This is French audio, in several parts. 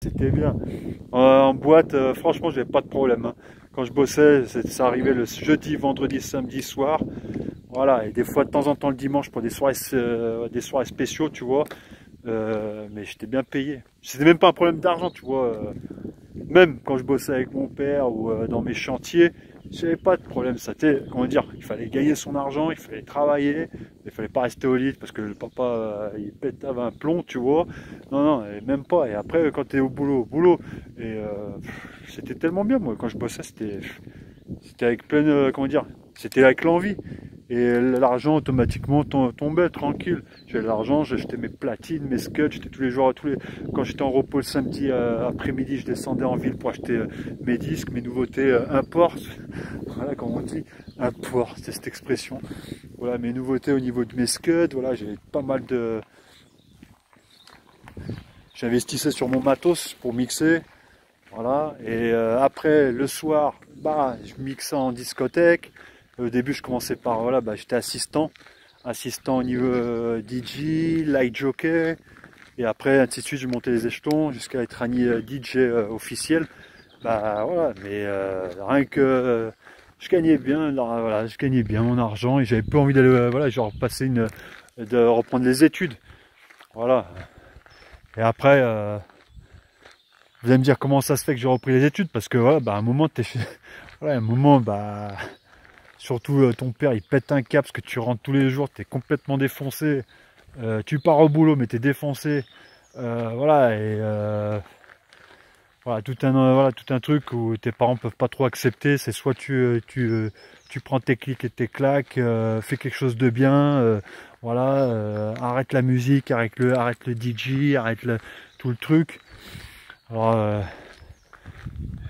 c'était bien. En boîte, franchement, j'avais pas de problème, hein. Quand je bossais, ça arrivait le jeudi, vendredi, samedi soir. Voilà, et des fois de temps en temps le dimanche pour des soirées spéciaux, tu vois. Mais j'étais bien payé. C'était même pas un problème d'argent, tu vois. Même quand je bossais avec mon père ou dans mes chantiers, j'avais pas de problème. Ça, comment dire, il fallait gagner son argent, il fallait travailler, il fallait pas rester au lit parce que le papa il pète un plomb, tu vois. Non, non, et même pas. Et après, quand tu es au boulot, et c'était tellement bien, moi, quand je bossais, c'était avec pleine, comment dire, c'était avec l'envie. Et l'argent automatiquement tombait tranquille. J'avais l'argent, j'achetais mes platines, mes scuds, j'étais tous les jours, quand j'étais en repos le samedi après-midi, je descendais en ville pour acheter mes disques, mes nouveautés import. Voilà comment on dit, import, c'est cette expression. Voilà mes nouveautés au niveau de mes scuds. Voilà, j'avais pas mal de. J'investissais sur mon matos pour mixer. Voilà, et après le soir, bah, je mixais en discothèque. Au début, je commençais par, voilà, bah, j'étais assistant au niveau DJ, light jockey, et après, ainsi de suite, je montais les échelons jusqu'à être un DJ officiel. Bah voilà, mais rien que je gagnais bien, voilà, je gagnais bien mon argent et j'avais pas envie d'aller, voilà, genre de reprendre les études. Voilà. Et après, vous allez me dire comment ça se fait que j'ai repris les études, parce que voilà, bah, à un moment, voilà, un moment, bah. Surtout ton père il pète un cap parce que tu rentres tous les jours, tu es complètement défoncé, tu pars au boulot mais tu es défoncé, voilà, et voilà, voilà, tout un truc où tes parents peuvent pas trop accepter, c'est soit tu prends tes clics et tes claques, fais quelque chose de bien, voilà, arrête la musique, arrête le DJ, tout le truc. Alors,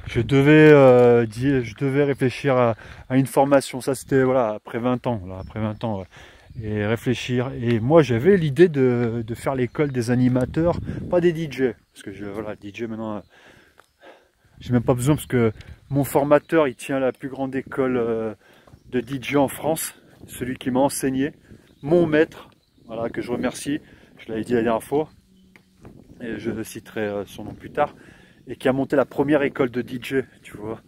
je devais réfléchir à une formation. Ça, c'était voilà, après 20 ans. Là, après 20 ans, ouais. Et réfléchir. Et moi, j'avais l'idée de faire l'école des animateurs, pas des DJ. Parce que voilà, DJ maintenant, j'ai même pas besoin parce que mon formateur, il tient la plus grande école de DJ en France. Celui qui m'a enseigné, mon maître, voilà, que je remercie. Je l'avais dit la dernière fois. Et je citerai son nom plus tard. Et qui a monté la première école de DJ, tu vois,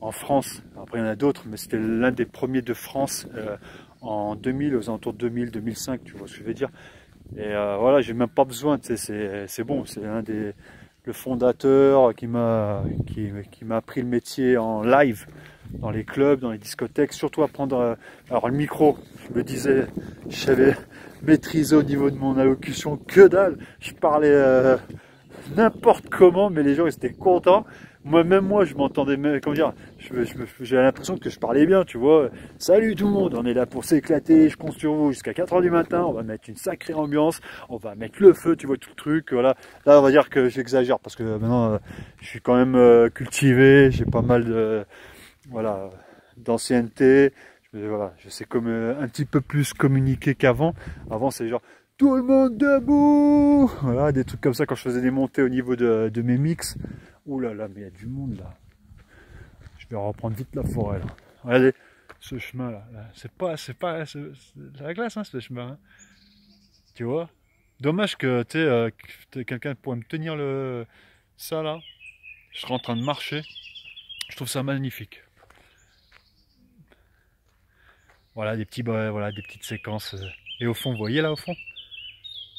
en France. Après, il y en a d'autres, mais c'était l'un des premiers de France en 2000, aux alentours de 2000, 2005, tu vois ce que je veux dire. Et voilà, j'ai même pas besoin, tu sais, c'est bon, c'est le fondateur qui m'a appris le métier en live, dans les clubs, dans les discothèques, surtout apprendre, alors le micro, je me disais, je savais maîtriser au niveau de mon allocution, que dalle, je parlais n'importe comment, mais les gens ils étaient contents. Même moi, je m'entendais, comment dire, j'avais l'impression que je parlais bien, tu vois. Salut tout le monde, on est là pour s'éclater, je compte sur vous jusqu'à 4 h du matin, on va mettre une sacrée ambiance, on va mettre le feu, tu vois, tout le truc, voilà. Là, on va dire que j'exagère, parce que maintenant, je suis quand même cultivé, j'ai pas mal voilà, d'ancienneté, voilà, je sais comme un petit peu plus communiquer qu'avant. Avant, c'est genre, tout le monde debout! Voilà, des trucs comme ça quand je faisais des montées au niveau de mes mix. Ouh là là, mais il y a du monde là. Je vais reprendre vite la forêt là. Regardez, ce chemin là, c'est la glace hein, ce chemin. Hein. Tu vois? Dommage que quelqu'un pourrait me tenir ça là. Je serais en train de marcher. Je trouve ça magnifique. Voilà, voilà, des petites séquences. Et au fond, vous voyez là au fond?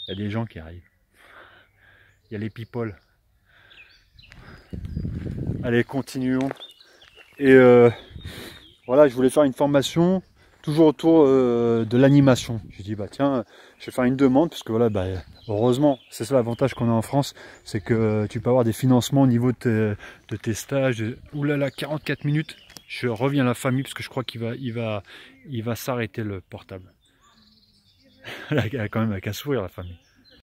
Il y a des gens qui arrivent. Il y a les people. Allez, continuons. Et voilà, je voulais faire une formation toujours autour de l'animation. Je dis bah tiens, je vais faire une demande parce que voilà, bah, heureusement, c'est ça l'avantage qu'on a en France, c'est que tu peux avoir des financements au niveau de tes stages. Oulala, 44 minutes. Je reviens à la famille parce que je crois il va s'arrêter le portable. Elle a quand même qu'à sourire la famille.